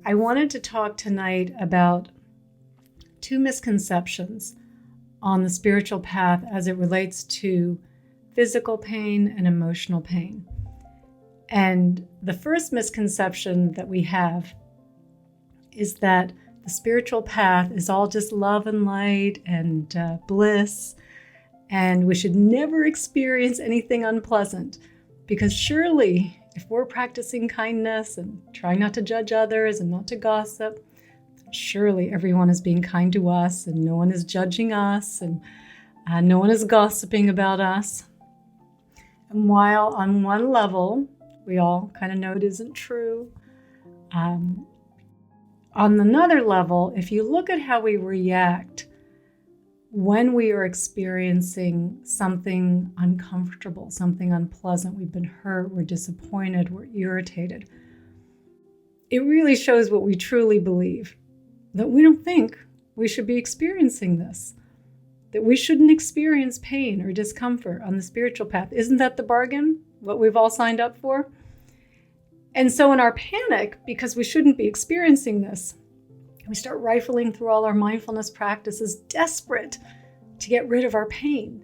I wanted to talk tonight about two misconceptions on the spiritual path as it relates to physical pain and emotional pain. And the first misconception that we have is that the spiritual path is all just love and light and bliss, and we should never experience anything unpleasant, because surely if we're practicing kindness and trying not to judge others and not to gossip, surely everyone is being kind to us and no one is judging us and no one is gossiping about us. And while on one level, we all kind of know it isn't true, on another level, if you look at how we react when we are experiencing something uncomfortable, something unpleasant, we've been hurt, we're disappointed, we're irritated, it really shows what we truly believe, that we don't think we should be experiencing this, that we shouldn't experience pain or discomfort on the spiritual path. Isn't that the bargain, what we've all signed up for? And so in our panic, because we shouldn't be experiencing this, we start rifling through all our mindfulness practices, desperate to get rid of our pain.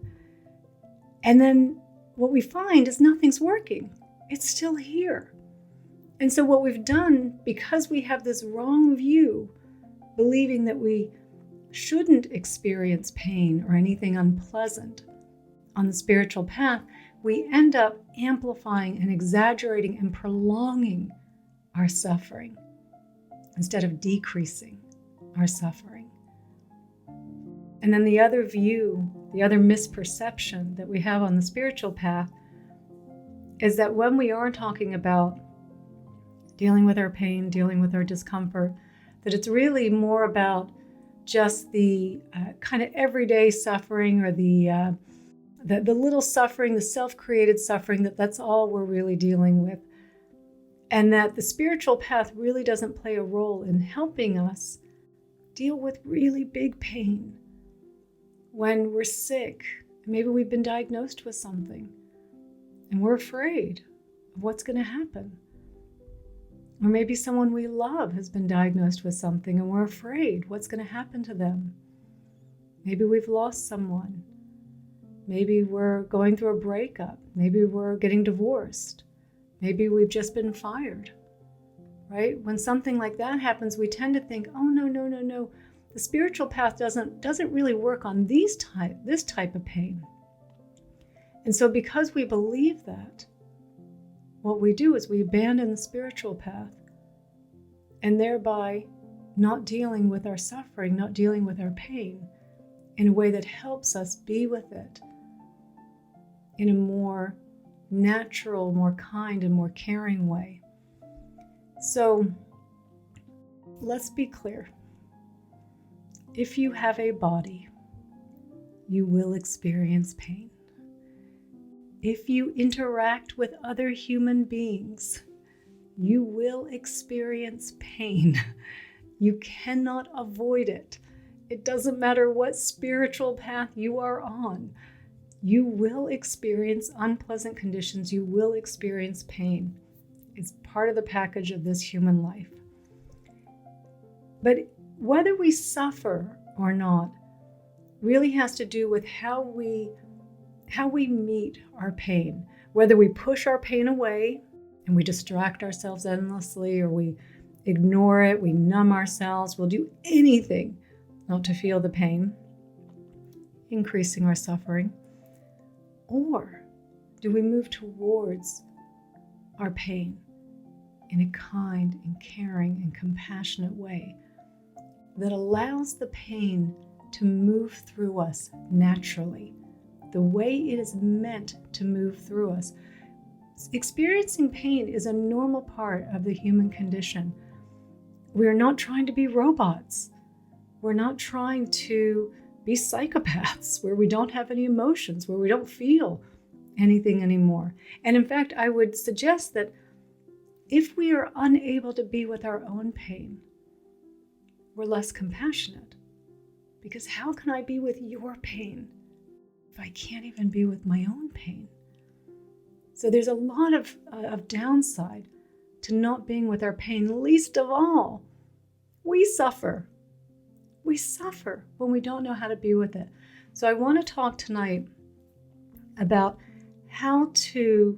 And then what we find is nothing's working. It's still here. And so what we've done, because we have this wrong view, believing that we shouldn't experience pain or anything unpleasant on the spiritual path, we end up amplifying and exaggerating and prolonging our suffering instead of decreasing our suffering. And then the other view, the other misperception that we have on the spiritual path is that when we are talking about dealing with our pain, dealing with our discomfort, that it's really more about just the kind of everyday suffering, or the little suffering, the self-created suffering, that's all we're really dealing with. And that the spiritual path really doesn't play a role in helping us deal with really big pain. When we're sick, maybe we've been diagnosed with something and we're afraid of what's going to happen. Or maybe someone we love has been diagnosed with something and we're afraid what's going to happen to them. Maybe we've lost someone. Maybe we're going through a breakup. Maybe we're getting divorced. Maybe we've just been fired, right? When something like that happens, we tend to think, oh, no. The spiritual path doesn't really work on this type of pain. And so because we believe that, what we do is we abandon the spiritual path, and thereby not dealing with our suffering, not dealing with our pain in a way that helps us be with it in a more natural, more kind, and more caring way. So let's be clear. If you have a body, you will experience pain. If you interact with other human beings, you will experience pain. You cannot avoid it. It doesn't matter what spiritual path you are on. You will experience unpleasant conditions. You will experience pain. It's part of the package of this human life. But whether we suffer or not really has to do with how we meet our pain. Whether we push our pain away and we distract ourselves endlessly, or we ignore it, we numb ourselves, we'll do anything not to feel the pain, increasing our suffering. Or do we move towards our pain in a kind and caring and compassionate way that allows the pain to move through us naturally, the way it is meant to move through us? Experiencing pain is a normal part of the human condition. We're not trying to be robots. We're not trying to be psychopaths where we don't have any emotions, where we don't feel anything anymore. And in fact, I would suggest that if we are unable to be with our own pain, we're less compassionate. Because how can I be with your pain if I can't even be with my own pain? So there's a lot of downside to not being with our pain. Least of all, we suffer. We suffer when we don't know how to be with it. So I want to talk tonight about how to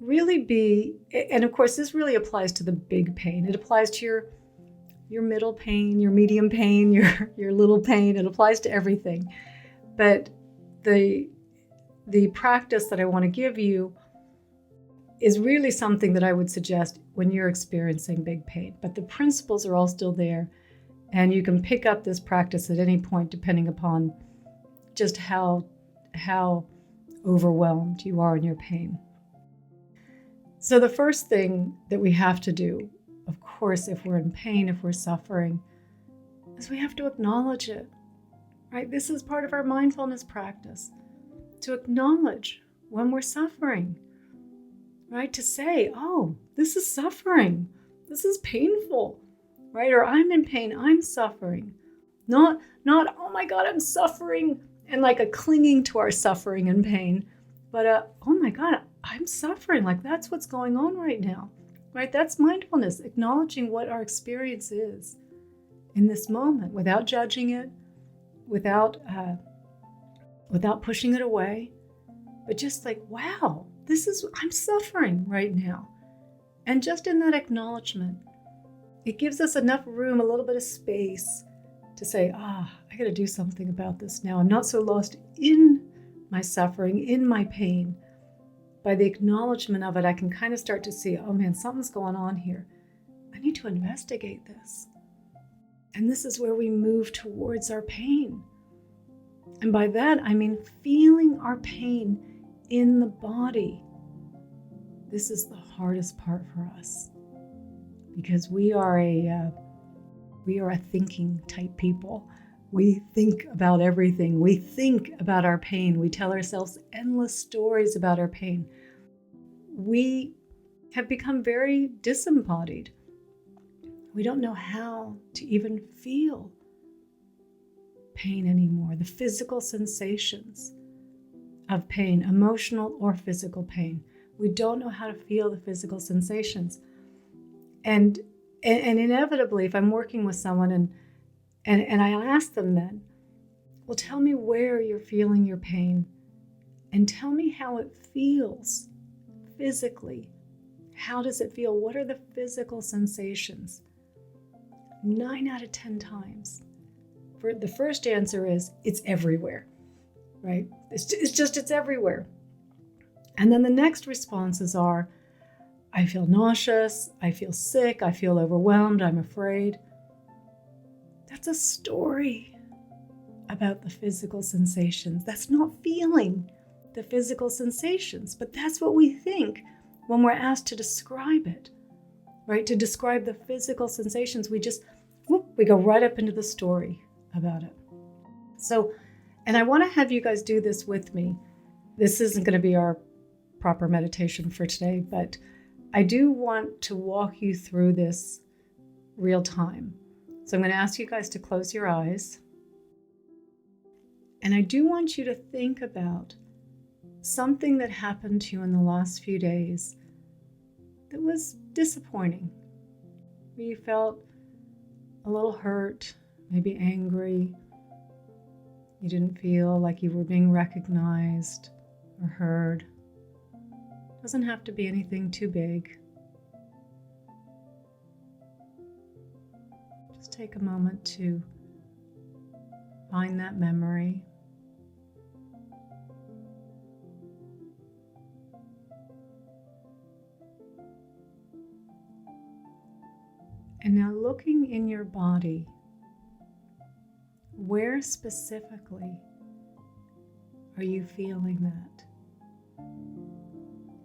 really be, and of course this really applies to the big pain. It applies to your middle pain, your medium pain, your little pain. It applies to everything. But the practice that I want to give you is really something that I would suggest when you're experiencing big pain. But the principles are all still there, and you can pick up this practice at any point depending upon just how overwhelmed you are in your pain. So the first thing that we have to do, of course, if we're in pain, if we're suffering, is we have to acknowledge it, right? This is part of our mindfulness practice, to acknowledge when we're suffering, right? To say, oh, this is suffering. This is painful, right? Or I'm in pain, I'm suffering. Not, oh my God, I'm suffering, and like a clinging to our suffering and pain, but oh my God, I'm suffering. Like that's what's going on right now, right? That's mindfulness, acknowledging what our experience is in this moment without judging it, without pushing it away, but just like, wow, I'm suffering right now. And just in that acknowledgement, it gives us enough room, a little bit of space to say, I got to do something about this now. I'm not so lost in my suffering, in my pain. By the acknowledgement of it, I can kind of start to see, oh man, something's going on here. I need to investigate this. And this is where we move towards our pain. And by that, I mean feeling our pain in the body. This is the hardest part for us because we are a thinking type people. We think about everything. We think about our pain. We tell ourselves endless stories about our pain. We have become very disembodied. We don't know how to even feel pain anymore. The physical sensations of pain, emotional or physical pain. We don't know how to feel the physical sensations. And inevitably, if I'm working with someone and I ask them then, well, tell me where you're feeling your pain and tell me how it feels physically. How does it feel? What are the physical sensations? 9 out of 10 times. For the first answer is, it's everywhere, right? It's everywhere. And then the next responses are, I feel nauseous, I feel sick, I feel overwhelmed, I'm afraid. That's a story about the physical sensations. That's not feeling the physical sensations, but that's what we think when we're asked to describe it, right? To describe the physical sensations, we go right up into the story about it. So, and I want to have you guys do this with me. This isn't going to be our proper meditation for today, but I do want to walk you through this real time. So I'm going to ask you guys to close your eyes. And I do want you to think about something that happened to you in the last few days that was disappointing. Where you felt a little hurt, maybe angry. You didn't feel like you were being recognized or heard. It doesn't have to be anything too big. Just take a moment to find that memory. And now looking in your body, where specifically are you feeling that?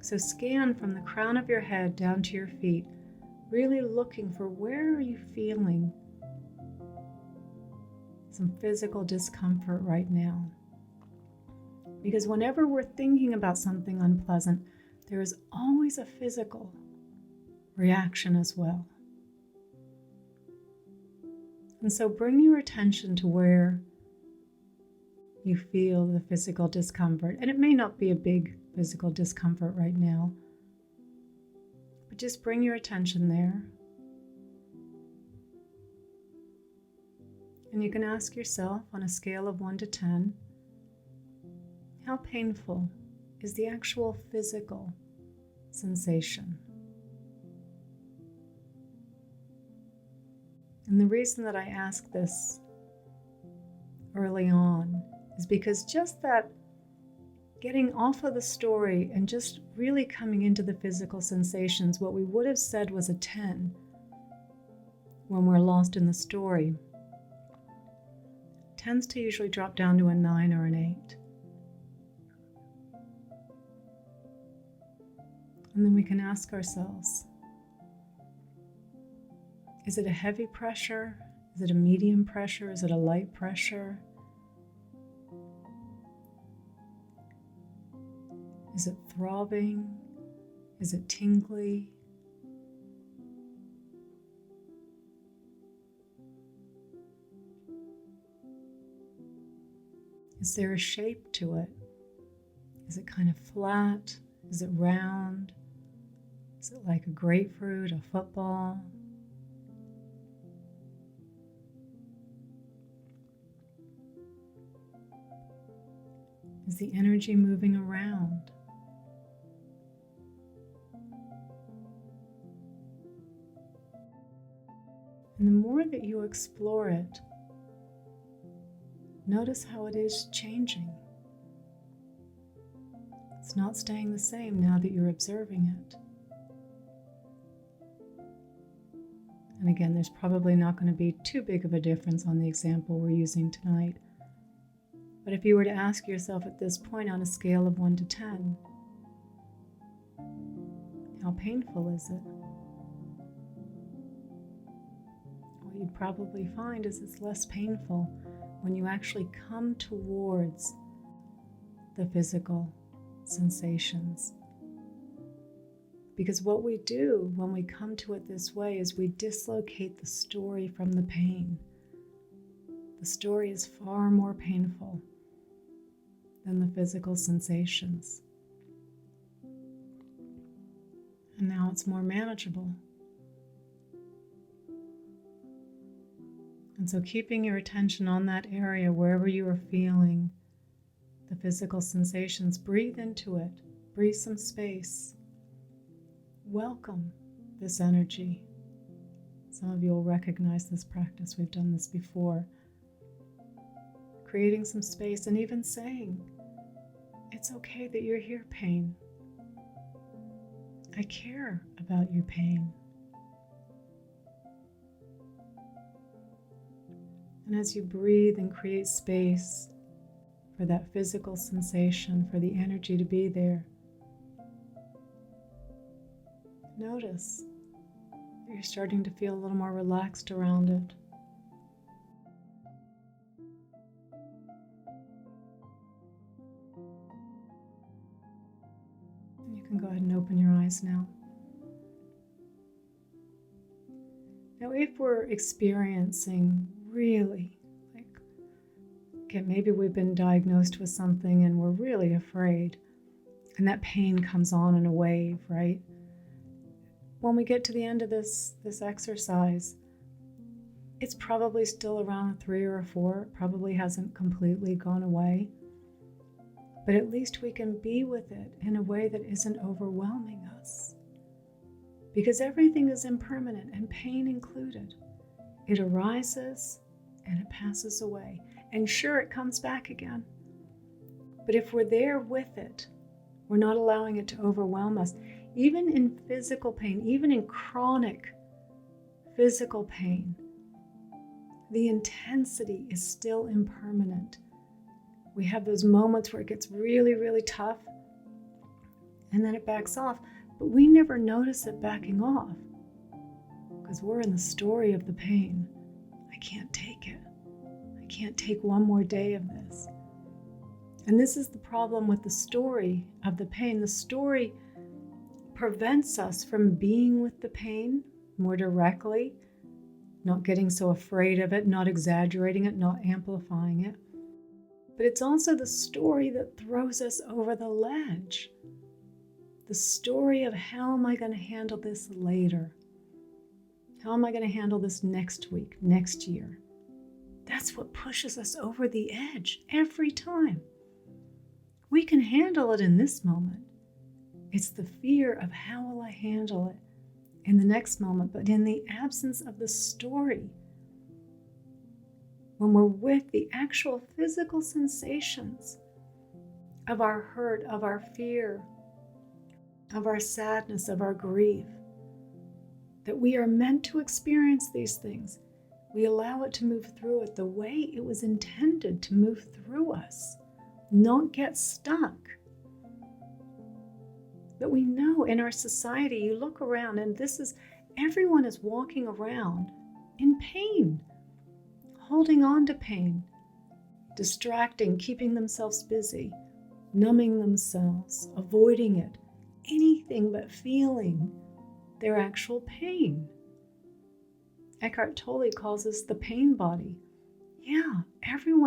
So scan from the crown of your head down to your feet, really looking for where are you feeling some physical discomfort right now. Because whenever we're thinking about something unpleasant, there is always a physical reaction as well. And so bring your attention to where you feel the physical discomfort. And it may not be a big physical discomfort right now, but But just bring your attention there. And you can ask yourself on a scale of 1 to 10, how painful is the actual physical sensation? And the reason that I ask this early on is because just that getting off of the story and just really coming into the physical sensations, what we would have said was a 10 when we're lost in the story, tends to usually drop down to a 9 or an 8. And then we can ask ourselves, is it a heavy pressure? Is it a medium pressure? Is it a light pressure? Is it throbbing? Is it tingly? Is there a shape to it? Is it kind of flat? Is it round? Is it like a grapefruit, a football? Is the energy moving around? And the more that you explore it, notice how it is changing. It's not staying the same now that you're observing it. And again, there's probably not going to be too big of a difference on the example we're using tonight. But if you were to ask yourself at this point on a scale of 1 to 10, how painful is it? What you'd probably find is it's less painful when you actually come towards the physical sensations. Because what we do when we come to it this way is we dislocate the story from the pain. The story is far more painful than the physical sensations. And now it's more manageable. And so keeping your attention on that area, wherever you are feeling the physical sensations, breathe into it. Breathe some space. Welcome this energy. Some of you will recognize this practice. We've done this before. Creating some space and even saying, it's okay that you're here, pain. I care about you, pain. And as you breathe and create space for that physical sensation, for the energy to be there, notice that you're starting to feel a little more relaxed around it. And you can go ahead and open your eyes now. Now, if we're experiencing really, okay, maybe we've been diagnosed with something and we're really afraid, and that pain comes on in a wave, right? When we get to the end of this exercise, it's probably still around a 3 or a 4. It probably hasn't completely gone away. But at least we can be with it in a way that isn't overwhelming us. Because everything is impermanent, and pain included. It arises and it passes away. And sure, it comes back again. But if we're there with it, we're not allowing it to overwhelm us. Even in physical pain, even in chronic physical pain, the intensity is still impermanent. We have those moments where it gets really, really tough, and then it backs off. But we never notice it backing off because we're in the story of the pain. I can't take it. I can't take one more day of this. And this is the problem with the story of the pain. The story prevents us from being with the pain more directly, not getting so afraid of it, not exaggerating it, not amplifying it. But it's also the story that throws us over the ledge. The story of how am I going to handle this later? How am I going to handle this next week, next year? That's what pushes us over the edge every time. We can handle it in this moment. It's the fear of how will I handle it in the next moment, but in the absence of the story, when we're with the actual physical sensations of our hurt, of our fear, of our sadness, of our grief, that we are meant to experience these things, we allow it to move through it the way it was intended to move through us, not get stuck. But we know in our society, you look around and everyone is walking around in pain, holding on to pain, distracting, keeping themselves busy, numbing themselves, avoiding it, anything but feeling their actual pain. Eckhart Tolle calls this the pain body. Yeah,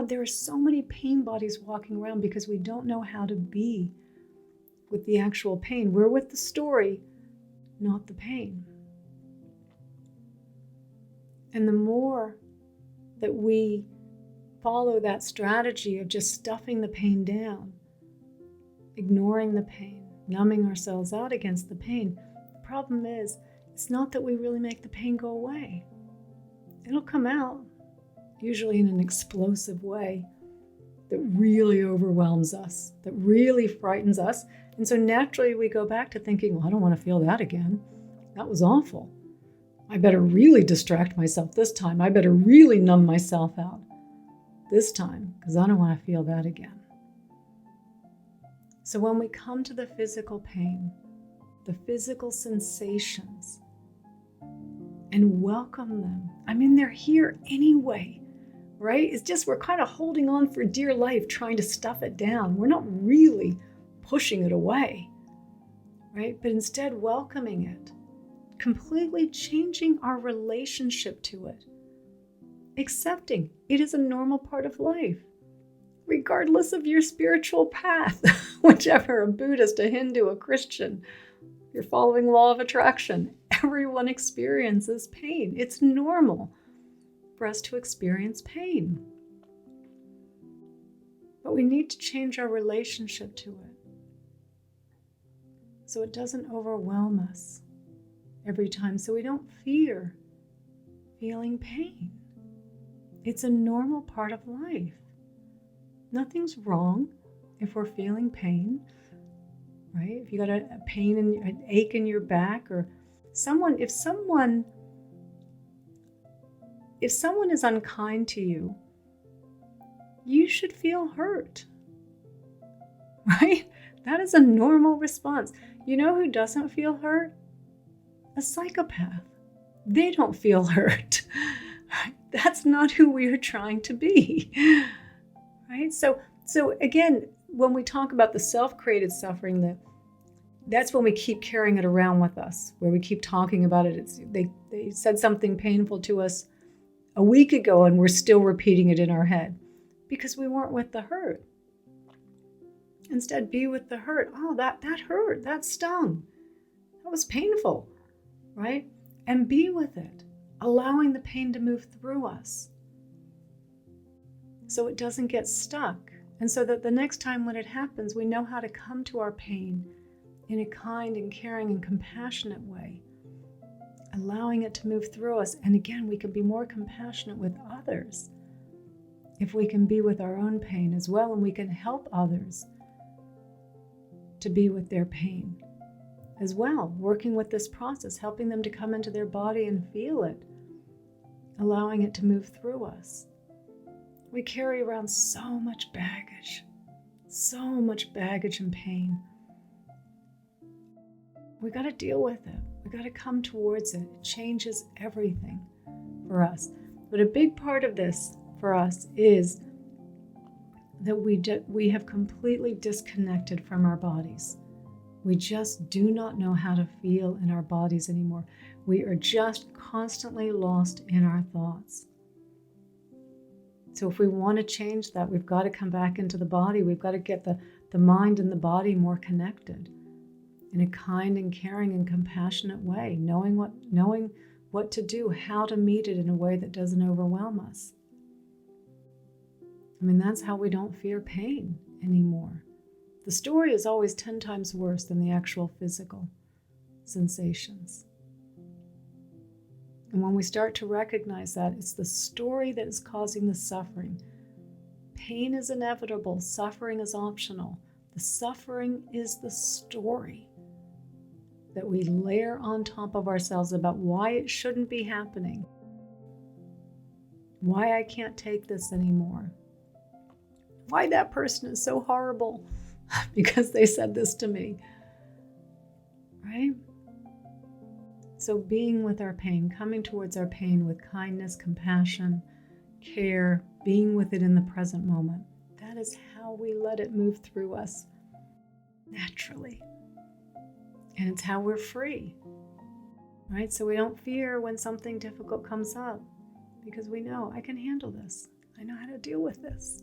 there are so many pain bodies walking around because we don't know how to be with the actual pain. We're with the story, not the pain. And the more that we follow that strategy of just stuffing the pain down, ignoring the pain, numbing ourselves out against the pain, the problem is, it's not that we really make the pain go away. It'll come out, usually in an explosive way that really overwhelms us, that really frightens us. And so naturally we go back to thinking, well, I don't want to feel that again. That was awful. I better really distract myself this time. I better really numb myself out this time because I don't want to feel that again. So when we come to the physical pain, the physical sensations, and welcome them. I mean, they're here anyway, right? It's just we're kind of holding on for dear life, trying to stuff it down. We're not really pushing it away, right? But instead welcoming it, completely changing our relationship to it, accepting it is a normal part of life, regardless of your spiritual path, whichever, a Buddhist, a Hindu, a Christian, you're following law of attraction. Everyone experiences pain. It's normal for us to experience pain. But we need to change our relationship to it so it doesn't overwhelm us every time, so we don't fear feeling pain. It's a normal part of life. Nothing's wrong if we're feeling pain, right? If you got a pain and an ache in your back, or if someone is unkind to you, you should feel hurt, right? That is a normal response. You know who doesn't feel hurt? A psychopath. They don't feel hurt. That's not who we are trying to be, right? So again, when we talk about the self-created suffering, that's when we keep carrying it around with us, where we keep talking about it. They said something painful to us a week ago, and we're still repeating it in our head because we weren't with the hurt. Instead, be with the hurt. Oh, that hurt, that stung, that was painful, right? And be with it, allowing the pain to move through us so it doesn't get stuck. And so that the next time when it happens, we know how to come to our pain in a kind and caring and compassionate way, allowing it to move through us. And again, we can be more compassionate with others if we can be with our own pain as well, and we can help others to be with their pain as well, working with this process, helping them to come into their body and feel it, allowing it to move through us. We carry around so much baggage and pain. We got to deal with it. We got to come towards it. It changes everything for us. But a big part of this for us is that we have completely disconnected from our bodies. We just do not know how to feel in our bodies anymore. We are just constantly lost in our thoughts. So if we want to change that, we've got to come back into the body. We've got to get the mind and the body more connected. in a kind and caring and compassionate way, knowing what to do, how to meet it in a way that doesn't overwhelm us. I mean, that's how we don't fear pain anymore. The story is always 10 times worse than the actual physical sensations. And when we start to recognize that, it's the story that is causing the suffering. Pain is inevitable, suffering is optional. The suffering is the story that we layer on top of ourselves about why it shouldn't be happening, why I can't take this anymore, why that person is so horrible because they said this to me, right? So being with our pain, coming towards our pain with kindness, compassion, care, being with it in the present moment, that is how we let it move through us naturally. And it's how we're free, right? So we don't fear when something difficult comes up because we know I can handle this. I know how to deal with this.